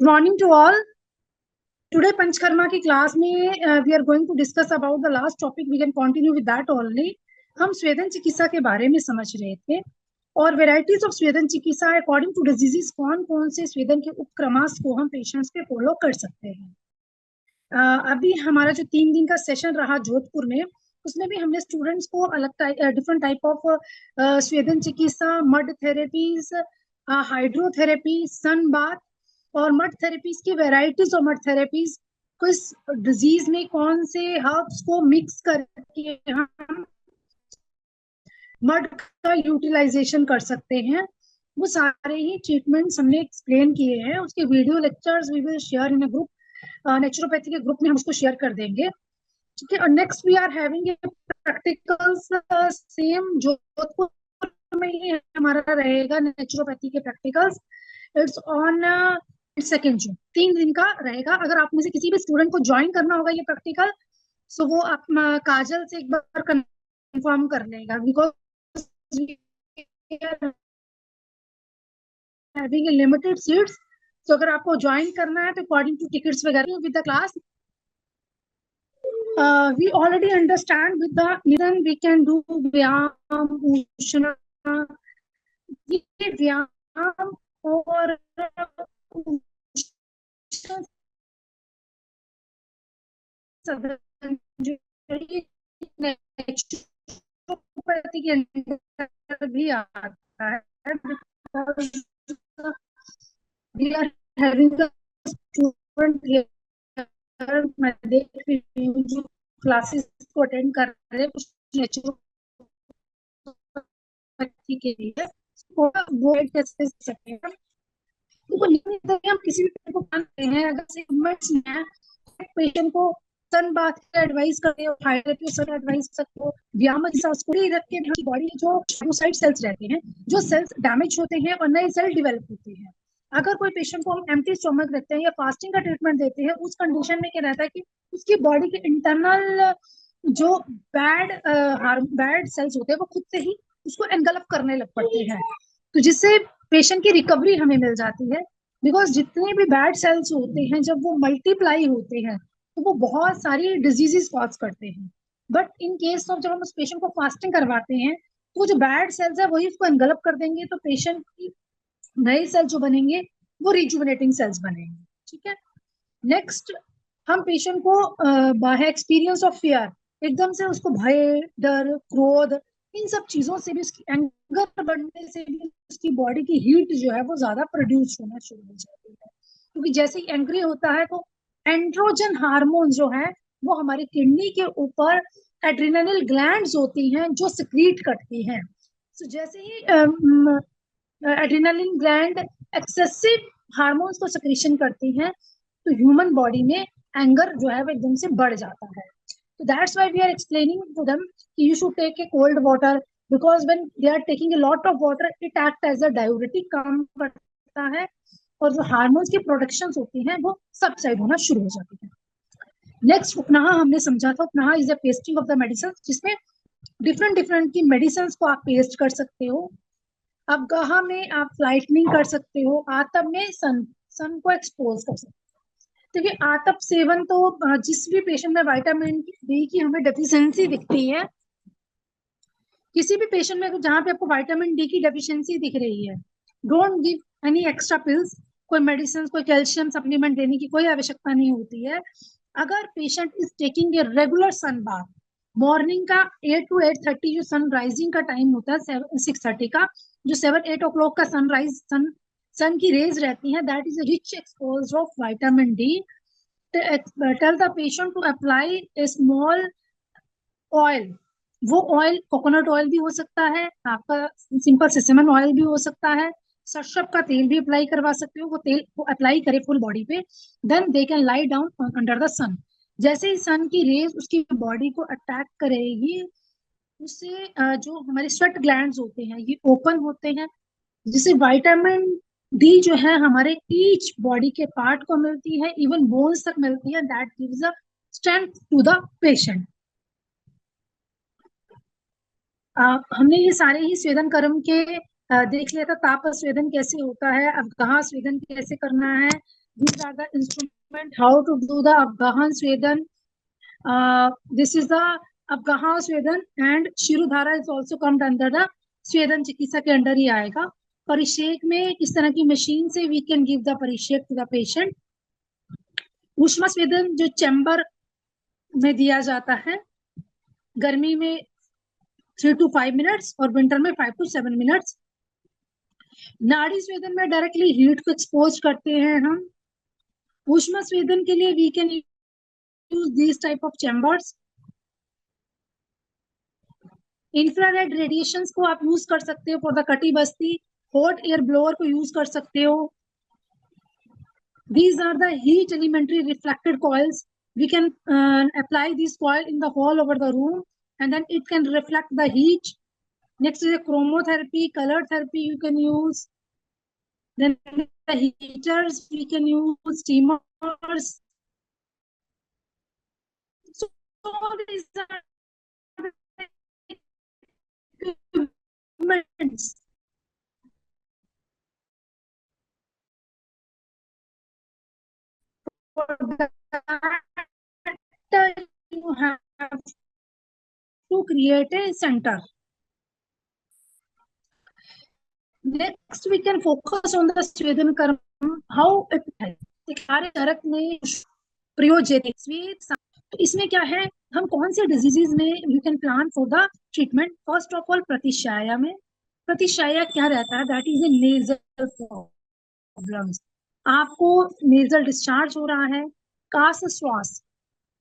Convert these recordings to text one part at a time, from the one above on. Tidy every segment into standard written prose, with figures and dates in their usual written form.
morning to all. Today Panchkarma की class में we are going to discuss about the last topic. We can continue with that only. हम स्वेदन चिकित्सा के बारे में समझ रहे थे और वेराइटीज ऑफ स्वेदन चिकित्सा अकॉर्डिंग टू डिजीजेस कौन कौन से स्वेदन के उपक्रमास को हम पेशेंट्स पे फॉलो कर सकते हैं। अभी हमारा जो 3 दिन का सेशन रहा जोधपुर में, उसमें भी हमने स्टूडेंट्स को अलग डिफरेंट टाइप ऑफ स्वेदन चिकित्सा, mud therapies, hydrotherapy, sun bath और मड थेरेपीज की वेराइटीज और मड थेरेपीज को इस डिजीज में कौन से हर्ब्स को मिक्स करके हम मड का यूटिलाइजेशन कर सकते हैं, वो सारे ही ट्रीटमेंट्स हमने एक्सप्लेन किए हैं। उसके video lectures we will share in a group, naturopathy के ग्रुप में हम उसको शेयर कर देंगे। ठीक है, और next we are having a practicals same Jodhpur में ही हमारा रहेगा नेचुरोपैथी के प्रैक्टिकल्स। इट्स ऑन 2 जून, 3 दिन का रहेगा। अगर आप में से किसी भी स्टूडेंट को ज्वाइन करना होगा ये प्रैक्टिकल, सो वो आप काजल से एक बार कंफर्म कर लेगा, बिकॉज हैविंग लिमिटेड सीट्स। तो अगर आपको ज्वाइन करना है तो अकॉर्डिंग टू टिकट्स वगैरह with the class, we already understand with the then we can do vyam, ushna, ये व्यायाम और नेचुरोपैथी के अंदर भी आता है। We are having the student here, मैं देख रही हूँ जो क्लासेस को अटेंड कर रहे हैं कुछ नेचुरोपैथी के लिए, वो कैसे सकते हैं। तो हम किसी भी पेशेंट को मानते हैं, अगर सिम्टम्स है पेशेंट को सन बाथ की एडवाइस करते हो, हाइड्रोथेरेपी सन एडवाइस कर सकते हो, व्यायाम उसको रख के बॉडी में जो साइड सेल्स रहते हैं, जो सेल्स डैमेज होते हैं और नए सेल डेवलप होते हैं। अगर कोई पेशेंट को हम एम्प्टी स्टमक देते हैं या फास्टिंग का ट्रीटमेंट देते हैं, उस कंडीशन में क्या रहता है कि उसकी बॉडी के इंटरनल जो बैड सेल्स होते हैं वो खुद से ही उसको एनगल्फ करने लग पड़ते हैं, तो जिससे पेशेंट की रिकवरी हमें मिल जाती है। बिकॉज जितने भी बैड सेल्स होते हैं जब वो मल्टीप्लाई होते हैं तो वो बहुत सारी डिजीजेस कॉज करते हैं। बट इन केस ऑफ जब हम उस पेशेंट को फास्टिंग करवाते हैं तो जो बैड सेल्स है वही उसको एनगल्प कर देंगे, तो पेशेंट की नए सेल जो बनेंगे वो रिजुविनेटिंग सेल्स बनेंगे। ठीक है, नेक्स्ट हम पेशेंट को बाय एक्सपीरियंस ऑफ फियर, एकदम से उसको भय, डर, क्रोध, इन सब चीजों से भी, उसकी एंगर बढ़ने से भी उसकी बॉडी की हीट जो है वो ज्यादा प्रोड्यूस होना शुरू हो जाती है, क्योंकि जैसे ही एंग्री होता है तो एंड्रोजन हार्मोन जो है वो हमारी किडनी के ऊपर एड्रेनल ग्लैंड्स होती हैं जो सिक्रीट करती हैं। तो जैसे ही एड्रेनलिन ग्लैंड एक्सेसिव हार्मोन्स को सिक्रीशन करती हैं तो ह्यूमन बॉडी में एंगर जो है वो एकदम से बढ़ जाता है। So that's why we are explaining to them you should take a cold water, because when they are taking a lot of water it acts as a diuretic काम करता है और जो हार्मोन्स की प्रोडक्शंस होती हैं वो सबसाइड होना शुरू हो जाती है। नेक्स्ट उपनाहा हमने समझा था। उपनाहा is the pasting of the medicine, जिसमें डिफरेंट की मेडिसिन को आप पेस्ट कर सकते हो। अब गहा में आप लाइटनिंग कर सकते हो, आतप में सन को एक्सपोज कर सकते हो। देखिए आतप सेवन तो जिस भी पेशेंट में विटामिन डी की हमें डेफिशिएंसी दिखती है, किसी भी पेशेंट में जहां पे आपको विटामिन डी की डेफिशिएंसी दिख रही है, don't give any extra pills, कोई मेडिसिन, कोई कैल्शियम सप्लीमेंट देने की कोई आवश्यकता नहीं होती है। अगर patient is taking a regular sun bath, morning का 8 to 8:30 जो सन राइजिंग का टाइम होता है, 6:30 का जो 7-8 o'clock का सनराइज सन की रेज रहती है, that is rich exposure of vitamin D. Tell the patient to apply a small oil, वो ऑयल कोकोनट ऑयल भी हो सकता है, आपका सिंपल सेसमन ऑयल भी हो सकता है, सरसों का तेल भी अप्लाई करवा सकते हो, वो तेल को अप्लाई करे फुल बॉडी पे, then they can lie down under the sun. जैसे ही सन की रेज उसकी बॉडी को अटैक करेगी, उससे जो हमारे स्वेट ग्लैंड्स होते हैं ये ओपन होते हैं, जिससे विटामिन डी जो है हमारे ईच बॉडी के पार्ट को मिलती है, इवन बोन्स तक मिलती है, that gives a strength to the patient. हमने ये सारे ही स्वेदन कर्म के देख लिया था ताप स्वेदन कैसे होता है, अवगाह स्वेदन कैसे करना है. These are the instrument how to do the अवगाहन स्वेदन. This is the अवगाह स्वेदन and shirodhara is also come under the स्वेदन चिकित्सा के अंडर ही आएगा. परिषेक में इस तरह की मशीन से we can give the परिषेक to the patient. ऊष्मा स्वेदन जो चैम्बर में दिया जाता है, गर्मी में 3 to 5 मिनट्स और विंटर में 5 to 7 मिनट्स. नाड़ी स्वेदन में डायरेक्टली हीट को एक्सपोज करते हैं हम. ऊष्मा स्वेदन के लिए we can use this type of chambers. Infrared radiations को आप यूज कर सकते हो फॉर द कटी बस्ती. हॉट एयर ब्लोअर को यूज कर सकते हो. These are the heat elementary reflected coils. We can apply this coil in the whole over the room and then it can reflect the heat. Next is a chromotherapy, color therapy you can use. Then the heaters we can use, steamers. So these are the equipments. For that you have to create a center. Next we can focus on the स्वेदन कर्म, how it है. कार्य कारक में प्रयोज्यते स्वेद. तो इसमें क्या है, हम कौन से डिजीजेस में you can plan for the treatment. First of all प्रतिशाया में. प्रतिशाया क्या रहता है, that is a nasal problems. आपको नेजल डिस्चार्ज हो रहा है, कास श्वास,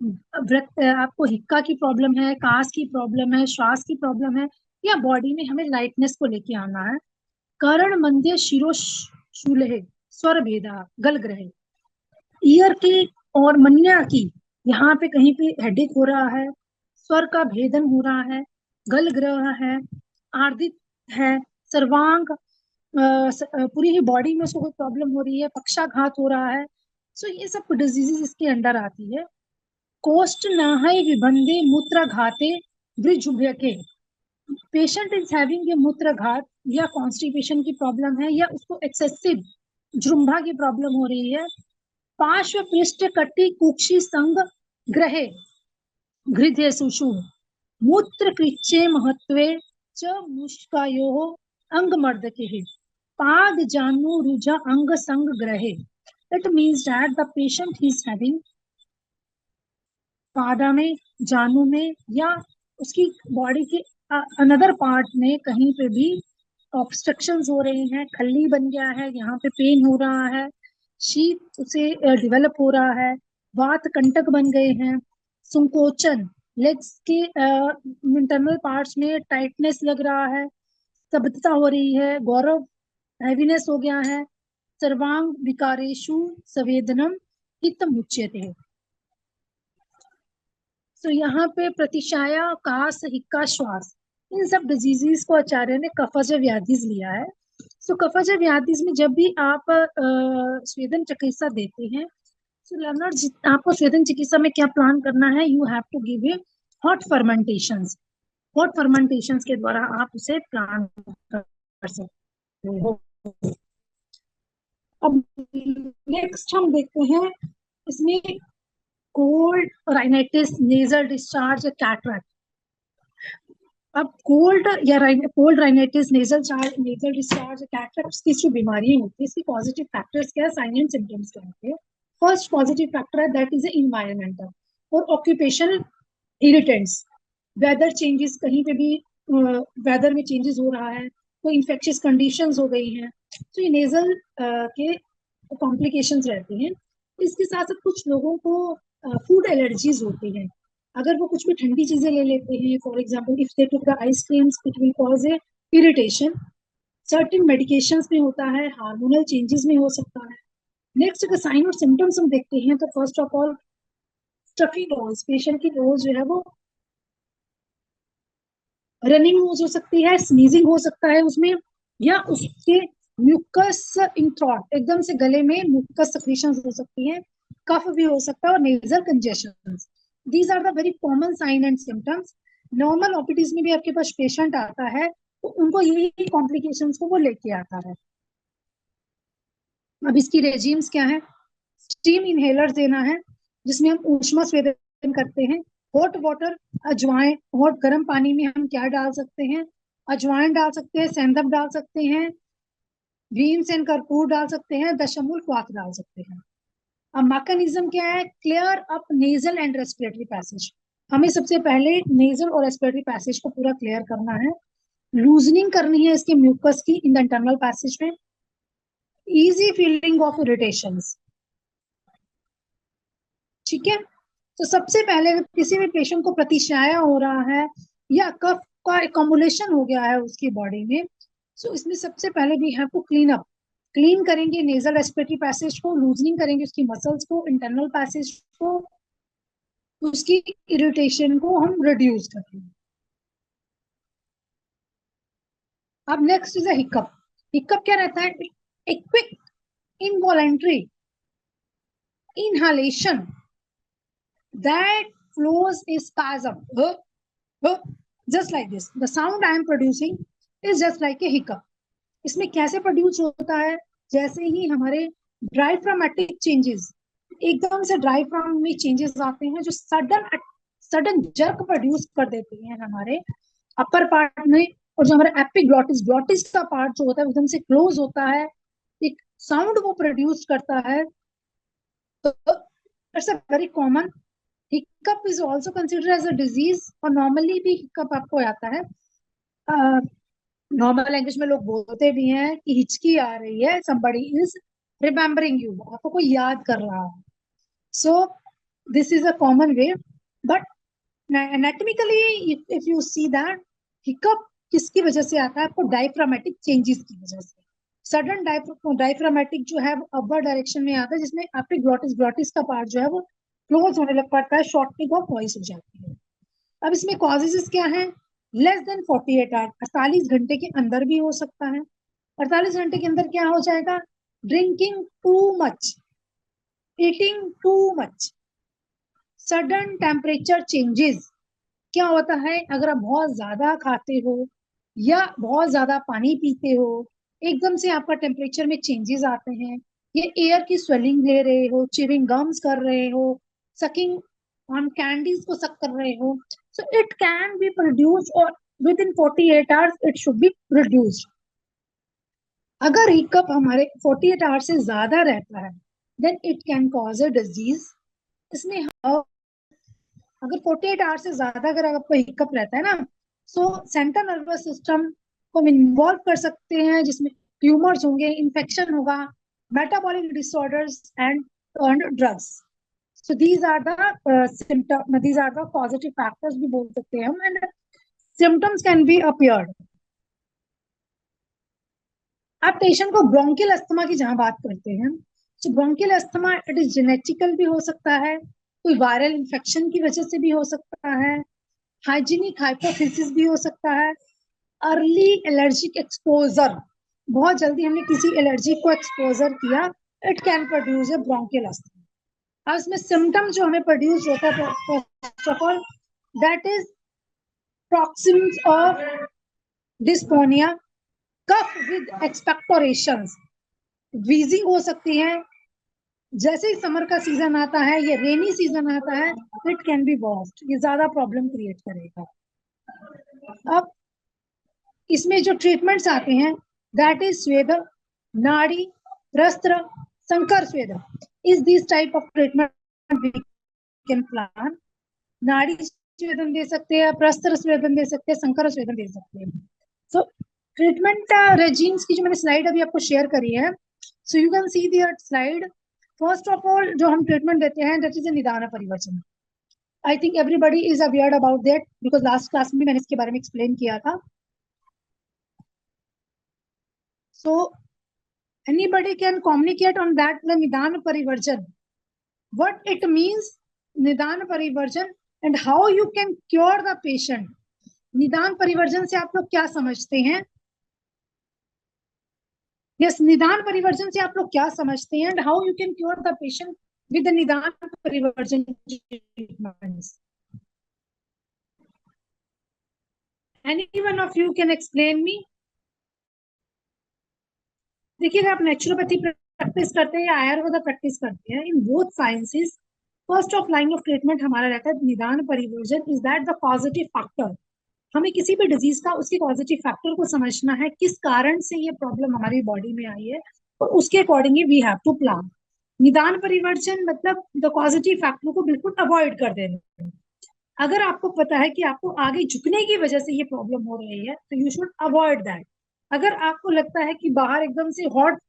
आपको हिक्का की प्रॉब्लम है, कास की प्रॉब्लम है, श्वास की प्रॉब्लम है, या बॉडी में हमें लाइटनेस को लेके आना है. कर्ण मध्य शिरोशूलेः स्वर भेदा गल ग्रह. ईयर की और मन्या की यहाँ पे कहीं पे हेडेक हो रहा है, स्वर का भेदन हो रहा है, गल ग्रह है, आर्दित है, सर्वांग पूरी ही बॉडी में उसको कोई प्रॉब्लम हो रही है, पक्षाघात हो रहा है. सो ये सब डिजीजेस इसके अंडर आती है. कोष्ठ नाहय विबंधे मूत्राघाते वृजुभ्यके. पेशेंट इज हैविंग ए मूत्रघात या कॉन्स्टिपेशन की प्रॉब्लम है या उसको एक्सेसिव जृंभा की प्रॉब्लम हो रही है. पार्श्व पृष्ठ कटी कुक्षी संग ग्रहे हृदय सुषु मूत्र कृच्चे महत्वे च मुष्कायोः अंगमर्दके पाद जानु रुजा अंग संग ग्रहे. It means that the patient is having पादा में, जानू में या उसकी बॉडी के अनदर पार्ट में कहीं पे भी ऑब्स्ट्रक्शंस हो रहे हैं, खल्ली बन गया है, यहाँ पे पेन हो रहा है, शीत उसे डेवलप हो रहा है, वात कंटक बन गए हैं, संकोचन, लेग्स के इंटरनल पार्ट्स में टाइटनेस लग रहा है, स्तब्धता हो रही है, गौरव हैवीनेस हो गया है, सर्वांग विकारेषु संवेदनम हितमुच्यते. तो यहाँ पे प्रतिशाया, कास, हिक्का, श्वास, इन सब डिजीजेस को आचार्य ने कफज व्याधिस लिया है. सो कफज व्याधिस में जब भी आप स्वेदन चिकित्सा देते हैं, सो लर्नर्स आपको स्वेदन चिकित्सा में क्या प्लान करना है, you have to give a hot fermentations. Hot fermentations के द्वारा आप उसे प्लान कर सकते हो. अब नेक्स्ट हम देखते हैं इसमें cold rhinitis, nasal discharge, cataract. अब cold rhinitis, nasal discharge, cataract की जो बीमारियां होती है, इसकी पॉजिटिव फैक्टर्स क्या है, साइन एंड सिम्टम्स क्या होते हैं. फर्स्ट पॉजिटिव फैक्टर है दैट इज एनवायरमेंटल और ऑक्यूपेशनल इरिटेंट्स. वेदर चेंजेस, कहीं पे भी वेदर में चेंजेस हो रहा है, कोई इन्फेक्शियस कंडीशंस हो गई हैं, तो ये नेजल के कॉम्प्लिकेशंस रहती हैं. इसके साथ साथ कुछ लोगों को फूड एलर्जीज होती हैं. अगर वो कुछ भी ठंडी चीजें ले लेते हैं, for example if they took the ice creams it will cause A irritation. Certain medications में होता है, हार्मोनल चेंजेस में हो सकता है. नेक्स्ट अगर साइन और सिम्टम्स हम देखते हैं तो first of all stuffy nose, patient की नोज जो है वो रनिंग नोज हो सकती है, स्नीजिंग हो सकता है उसमें, या उसके म्यूकस इन थ्रोट, एकदम से गले में म्यूकस सेक्रेशंस हो सकती है, कफ भी हो सकता है और nasal congestions. These are the very common sign and symptoms. Normal OPDs में भी आपके पास पेशेंट आता है तो उनको यही कॉम्प्लिकेशंस को वो लेके आता है। अब इसकी रेजिम्स क्या है? स्टीम इनहेलर देना है जिसमें हम ऊष्मा स्वेदन करते हैं। हॉट वाटर, अजवाइन, हॉट गर्म पानी में हम क्या डाल सकते हैं? अजवाइन डाल सकते हैं, सेंधव डाल सकते हैं, भीमसेन कर्पूर डाल सकते हैं, दशमूल क्वाथ डाल सकते हैं। अब मैकेनिज्म क्या है? Clear up nasal and respiratory passage. हमें सबसे पहले नेजल और रेस्पिरेटरी पैसेज को पूरा क्लियर करना है। लूजनिंग करनी है इसके म्यूकस की इन द इंटरनल पैसेज में। इजी फीलिंग ऑफ इरिटेशंस, ठीक है। तो सबसे पहले किसी भी पेशेंट को प्रतिशाया हो रहा है या कफ का एकमुलेशन हो गया है उसकी बॉडी में, सो इसमें सबसे पहले we have to clean up. Clean करेंगे नेजल रेस्पिरेटरी पैसेज को, लूजनिंग करेंगे उसकी मसल्स को, इंटरनल पैसेज को, उसकी इरिटेशन को हम रिड्यूस करेंगे। अब नेक्स्ट इज हिकअप। हिकअप क्या रहता है? A quick involuntary inhalation that flows a spasm, just like this. The sound I am producing is just like a hiccup. इसमें कैसे प्रोड्यूस होता है? जैसे ही हमारे डायफ्रामेटिक चेंजेस, एकदम से डायफ्राम में चेंजेस आते हैं जो सडन जर्क प्रोड्यूस कर देते हैं हमारे अपर पार्ट में, और जो हमारा एपिग्लॉटिस, ग्लॉटिस का पार्ट जो होता है एकदम से क्लोज होता है, एक साउंड वो प्रोड्यूस करता है। तो it's a very common. Hiccup is also consider as a disease, और नॉर्मली भी हिकअप आपको आता है, नॉर्मल लैंग्वेज में लोग बोलते भी हैं कि हिचकी आ रही है, somebody is remembering you, आपको कोई याद कर रहा है। So this is a common way, but anatomically if you see that hiccup किसकी वजह से आता है? आपको डायफ्रामेटिक चेंजेस की वजह से। सडन डायफ्रामेटिक जो है अपर डायरेक्शन में आता है, जिसमें एपिग्लॉटिस, ग्लॉटिस का पार्ट जो है वो क्लोज होने लग पड़ता है, शॉर्टनिंग ऑफ वॉइस हो जाती है। अब इसमें कॉजेजेस क्या है? लेस देन 48 आवर, 48 घंटे के अंदर भी हो सकता है। 48 घंटे के अंदर क्या हो जाएगा? Drinking too much, eating too much, sudden temperature changes. क्या होता है? अगर आप बहुत ज्यादा खाते हो या बहुत ज्यादा पानी पीते हो, एकदम से आपका टेम्परेचर में चेंजेस आते हैं। ये एयर की स्वेलिंग ले रहे हो, चिविंग गम्स कर रहे हो, सकिंग ऑन कैंडीज को सक कर रहे हो, so it can be produce, और within 48 hours it should be produced. अगर हिकअप हमारे 48 आवर्स से ज्यादा रहता है then it can cause a disease. इसमें अगर 48 आवर्स से ज्यादा अगर आपको हिकअप रहता है ना, सो सेंट्रल नर्वस सिस्टम को हम इन्वॉल्व कर सकते हैं, जिसमें ट्यूमर्स होंगे, इन्फेक्शन होगा, metabolic disorders and drugs. So these are the symptom, these are the positive factors भी बोल सकते हैं हम, and symptoms can be appeared. आप पेशेंट को ब्रोंकियल अस्थमा की जहां बात करते हैं, तो bronchial asthma it is genetical भी हो सकता है, कोई वायरल इन्फेक्शन की वजह से भी हो सकता है, हाइजीनिक हाइपोथेसिस भी हो सकता है, अर्ली एलर्जिक एक्सपोजर, बहुत जल्दी हमने किसी एलर्जी को एक्सपोजर किया, it can produce a bronchial asthma. अब इसमें सिम्टम जो हमें प्रोड्यूस होता है, first of all that is paroxysms of dyspnoea, cough with expectorations, wheezing हो सकती है। जैसे ही समर का सीजन आता है, ये रेनी सीजन आता है, इट कैन बी वर्स्ट, ये ज्यादा प्रॉब्लम क्रिएट करेगा। अब इसमें जो ट्रीटमेंट्स आते हैं दैट इज स्वेदन, नाड़ी, प्रस्त्र, संकर स्वेदन। Is this type of treatment we can plan. नाड़ी स्वेदन दे सकते हैं, प्रस्त्र स्वेदन दे सकते हैं, संकर स्वेदन दे सकते हैं। सो ट्रीटमेंट रेजिम्स की जो मैंने स्लाइड अभी आपको शेयर करी है, so you can see there slide. First of all जो हम ट्रीटमेंट देते हैं दैट इज ए निदान परिवर्जन। I think everybody is aware about that, because last class में मैंने इसके बारे में एक्सप्लेन किया था। सो anybody can communicate on that, the nidan parivarjan, what it means, nidan parivarjan, and how you can cure the patient। निदान परिवर्जन से आप लोग क्या समझते हैं? यस, निदान परिवर्जन से आप लोग क्या समझते हैं, and how you can cure the patient with the निदान परिवर्जन treatments. Anyone of you can explain me? देखिए, अगर आप नेचुरोपैथी प्रैक्टिस करते हैं या आयुर्वेदा प्रैक्टिस करते हैं, in both sciences first of line of treatment हमारा रहता है निदान परिवर्जन। Is that the positive factor? हमें किसी भी डिजीज का उसके पॉजिटिव फैक्टर को समझना है, किस कारण से ये प्रॉब्लम हमारी बॉडी में आई है, और उसके accordingly we have to plan. निदान परिवर्जन मतलब द पॉजिटिव फैक्टर को बिल्कुल अवॉइड कर देना। अगर आपको पता है कि आपको आगे झुकने की वजह से ये प्रॉब्लम हो रही है, तो यू शुड अवॉइड दैट। अगर आपको लगता है कि बाहर एकदम से हॉट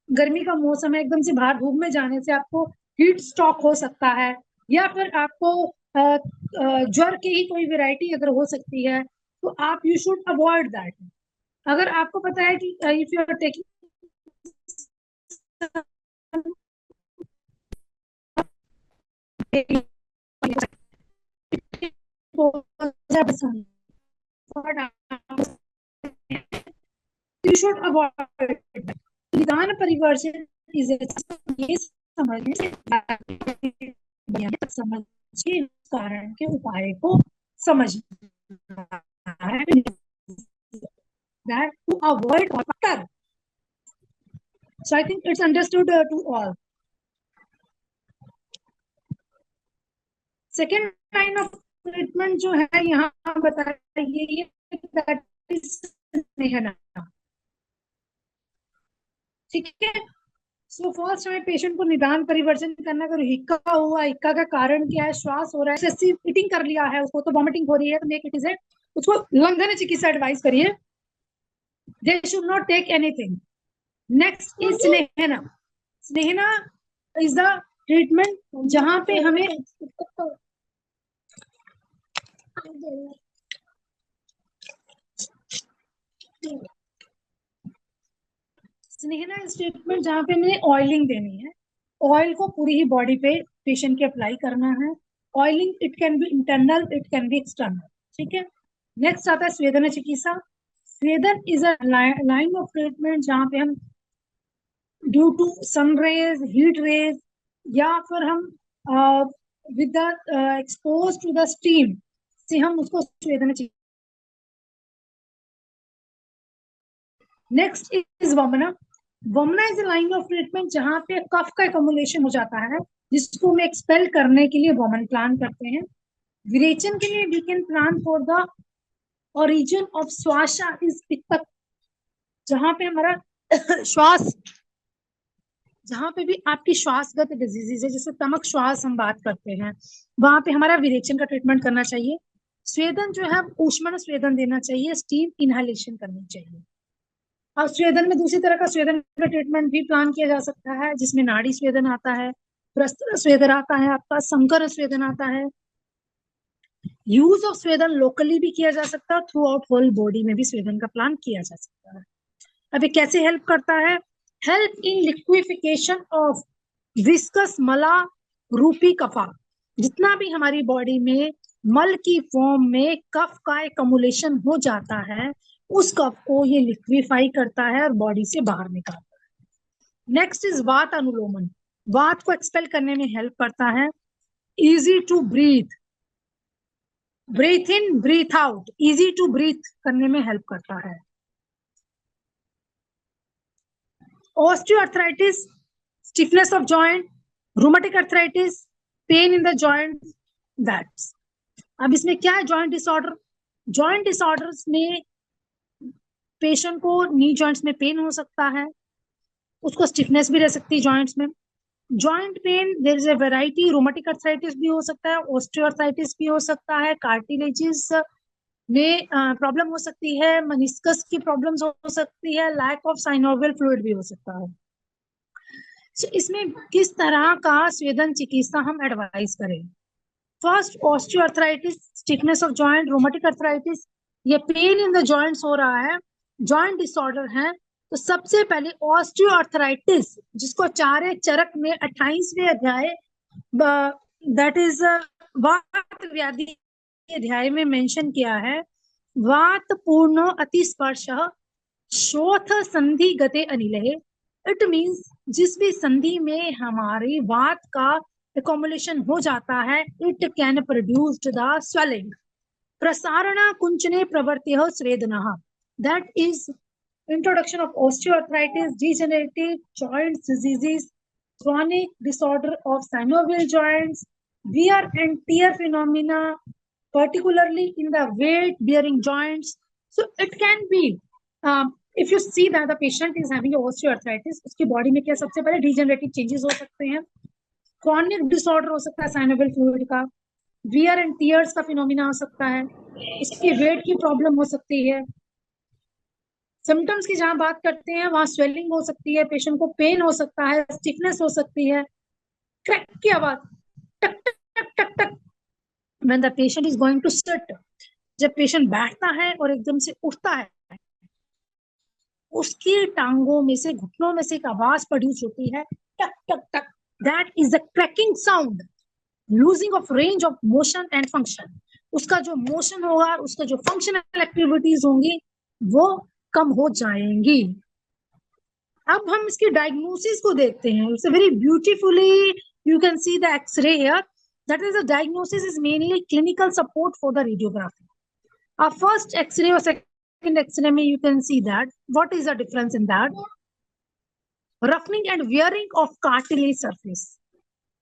गर्मी का मौसम है, एकदम से बाहर धूप में जाने से आपको हीट स्ट्रोक हो सकता है, या फिर आपको ज्वर की ही कोई वैरायटी अगर हो सकती है, तो आप यू शुड अवॉइड दैट। अगर आपको पता है कि if you are taking you should avoid it. निदान परिवर्जन ये समझिए कारण के उपाय को समझना है, that to avoid factor. So I think it's understood to all. Second kind of treatment जो है यहाँ बताइए, ये that is स्नेहना। ठीक है, सो फर्स्ट हमें पेशेंट को निदान परिवर्जन करना। अगर हिक्का हुआ, हिक्का का कारण क्या है, श्वास हो रहा है, एक्सेसिव ईटिंग कर लिया है उसको, तो वॉमिटिंग हो रही है, तो मेक इट इज उसको लंघन चिकित्सा एडवाइस करिए। They should not take anything. Next is स्नेहना। स्नेहना इज द ट्रीटमेंट जहां पे हमें स्नेहना इज ट्रीटमेंट जहां पे हमें ऑयलिंग देनी है। ऑयल को पूरी ही बॉडी पे पेशेंट के अप्लाई करना है। Oiling it can be internal, it can be external. ठीक है, नेक्स्ट आता है स्वेदन चिकित्सा। स्वेदन is a line of treatment जहां पे हम due to sun rays, heat rays, या फिर हम with the expose to the steam से हम उसको स्वेदन चिकित्सा। नेक्स्ट इज वमना। वमना is a line of treatment जहां पे कफ का एकमुलेशन हो जाता है, जिसको हम एक्सपेल करने के लिए वमन प्लान करते हैं। विरेचन के लिए we can plan for the origin of श्वासा इज पित्तक, जहां पे हमारा श्वास, जहां पे भी आपकी श्वासगत डिजीजेज है, जैसे तमक श्वास हम बात करते हैं, वहां पे हमारा विरेचन का ट्रीटमेंट करना चाहिए। स्वेदन जो है ऊष्मन स्वेदन देना चाहिए, स्टीम इनहेलेशन करनी चाहिए। और स्वेदन में दूसरी तरह का स्वेदन का ट्रीटमेंट भी प्लान किया जा सकता है, जिसमें नाड़ी स्वेदन आता है, प्रस्तर स्वेदन आता है, आपका संकर स्वेदन आता है। यूज ऑफ स्वेदन लोकली भी किया जा सकता है, थ्रू आउट होल बॉडी में भी स्वेदन का प्लान किया जा सकता है। अब ये कैसे हेल्प करता है? Help in liquefaction of viscous मला रूपी कफा। जितना भी हमारी बॉडी में मल की फॉर्म में कफ का एकमुलेशन हो जाता है, उस कफ को ये लिक्विफाई करता है और बॉडी से बाहर निकालता है। नेक्स्ट इज वात अनुलोमन। वात को एक्सपेल करने में हेल्प करता है। Easy to breathe, breathe in breathe out, easy to breathe करने में हेल्प करता है। Osteoarthritis, stiffness of joint, rheumatic arthritis, pain in the joint, that's। अब इसमें क्या है? Joint disorder. जॉइंट डिसऑर्डर्स में पेशेंट को नी जॉइंट्स में पेन हो सकता है, उसको स्टिफनेस भी रह सकती है जॉइंट्स में। Joint pain there is a variety, rheumatic arthritis भी हो सकता है, ऑस्टियोआर्थराइटिस भी हो सकता है, कार्टिलेजेस में प्रॉब्लम हो सकती है, मनिस्कस की प्रॉब्लम्स हो सकती है, लैक ऑफ साइनोवियल फ्लूइड भी हो सकता है। So, इसमें किस तरह का स्वेदन चिकित्सा हम एडवाइस करें? First, osteoarthritis, stiffness of joint, rheumatic arthritis, ये पेन इन द जॉइंट्स हो रहा है, जॉइंट डिसऑर्डर है, तो सबसे पहले ऑस्टियोआर्थराइटिस, जिसको आचार्य चरक में 28वें अध्याय दैट इज वात व्याधि अध्याय में मेंशन किया है। वात पूर्ण अतिस्पर्श शोथ संधि गते अनिले। इट मीन्स जिस भी संधि में हमारी वात का एकमुलेशन हो जाता है, it can produce the swelling. Prasarana kunchane pravartyaha svedanaha. That is introduction of osteoarthritis, degenerative joints diseases, chronic disorder of synovial joints, wear and tear phenomena, particularly in the weight-bearing joints. So it can be, if you see that the patient is having osteoarthritis, उसकी body में क्या सबसे पहले degenerative changes हो सकते हैं, chronic disorder हो सकता है synovial fluid का, wear and tears का phenomena हो सकता है, इसकी weight की problem हो सकती है. सिम्टम्स की जहां बात करते हैं वहां स्वेलिंग हो सकती है, पेशेंट को पेन हो सकता है, स्टिफनेस हो सकती है, क्रैक की आवाज, टक टक टक टक टक when the patient is going to sit. जब पेशेंट बैठता है और एकदम से उठता है, उसकी टांगों में से, घुटनों में से एक आवाज प्रोड्यूस होती है, टक टक टक. That is the cracking sound, losing of range of motion and function. उसका जो मोशन होगा, उसका जो फंक्शनल एक्टिविटीज होंगी वो कम हो जाएंगी. अब हम इसकी डायग्नोसिस को देखते हैं. It's very beautifully you can see the x-ray here. That is the diagnosis is mainly clinical support for the radiography. Our first X-ray or second X-ray में you can see that what is the difference in that? Roughening and wearing of cartilage surface,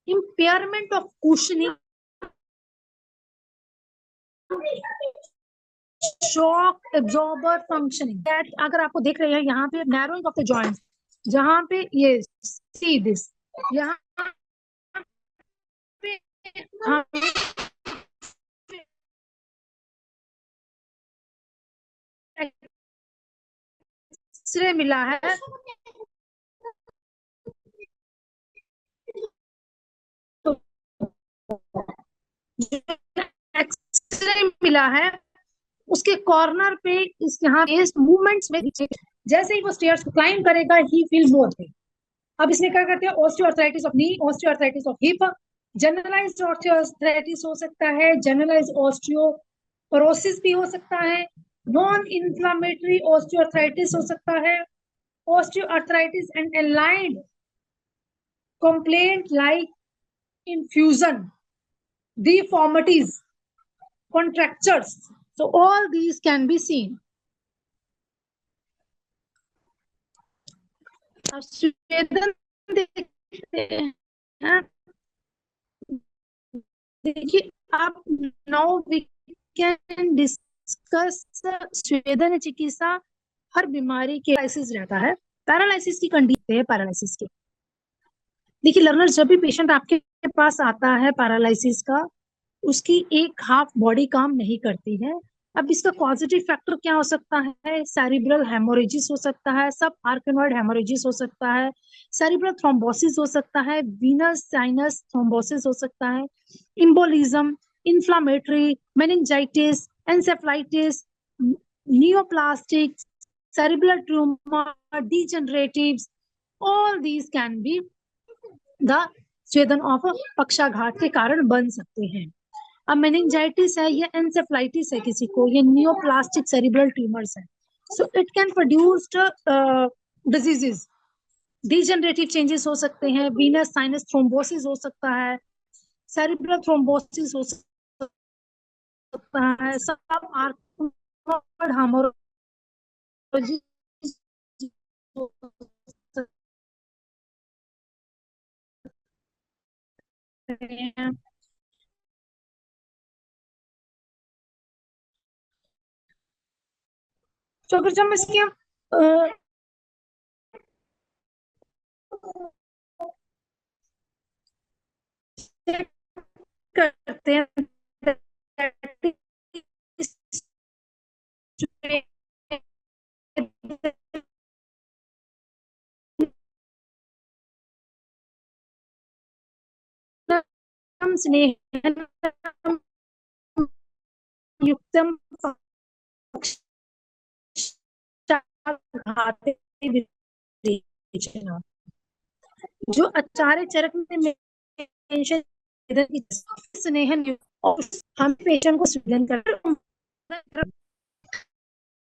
impairment of cushioning, shock absorber functioning. That अगर आपको देख रहे हैं यहाँ पे narrowing of the joints, जहाँ पे ये see this, यहाँ पे एक्सरे मिला है, एक्सरे मिला है उसके कॉर्नर पे इस यहाँ मूवमेंट्स में जैसे ही वो स्टेयर्स को क्लाइंब करेगा ही फील मोर पेन. अब इसमें क्या करते हैं, osteoarthritis of knee, osteoarthritis of hip, generalised osteoarthritis हो सकता है, जनरलाइज्ड ऑस्टियोपोरोसिस भी हो सकता है, नॉन इन्फ्लामेटरी ऑस्टियोआर्थराइटिस हो सकता है, osteoarthritis and aligned complaint like infusion, deformities, contractures. So all these can be seen. अब स्वेदन देखते हैं. देखिए आप नाउ वी कैन डिस्कस स्वेदन चिकित्सा. हर बीमारी के पैरालिसिस रहता है, पैरालिसिस की कंडीशन है पैरालिसिस की. देखिए लर्नर, जब भी पेशेंट आपके पास आता है पैरालिसिस का, उसकी एक हाफ बॉडी काम नहीं करती है. अब इसका पॉजिटिव फैक्टर क्या हो सकता है? सेरिब्रल हेमोरेजिस हो सकता है, सब आर्कनॉइड हेमोरेजिस हो सकता है, सेरिब्रल थ्रोम्बोसिस हो सकता है, वीनस साइनस थ्रोम्बोसिस हो सकता है, embolism, inflammatory, meningitis, encephalitis, neoplastic, cerebral tumor, degeneratives, all these can be the स्वेदन ऑफ पक्षाघात के कारण बन सकते हैं. अब मेनिंजाइटिस है या एंसेफ्लाइटिस है किसी को, ये नियोप्लास्टिक सेरिब्रल ट्यूमर्स है, सो it can produce diseases. Degenerative changes हो सकते हैं, वीनस साइनस थ्रोम्बोसिस हो सकता है, सेरिब्रल थ्रोम्बोसिस हो सकता है, सब आर्कनॉइड हेमोरेजिस हो सकते हैं. तो अगर जब इसके करते हैं स्नेहन युक्तम जो आचार्य चरक में स्नेहन हम पेशेंट को स्वेदन कर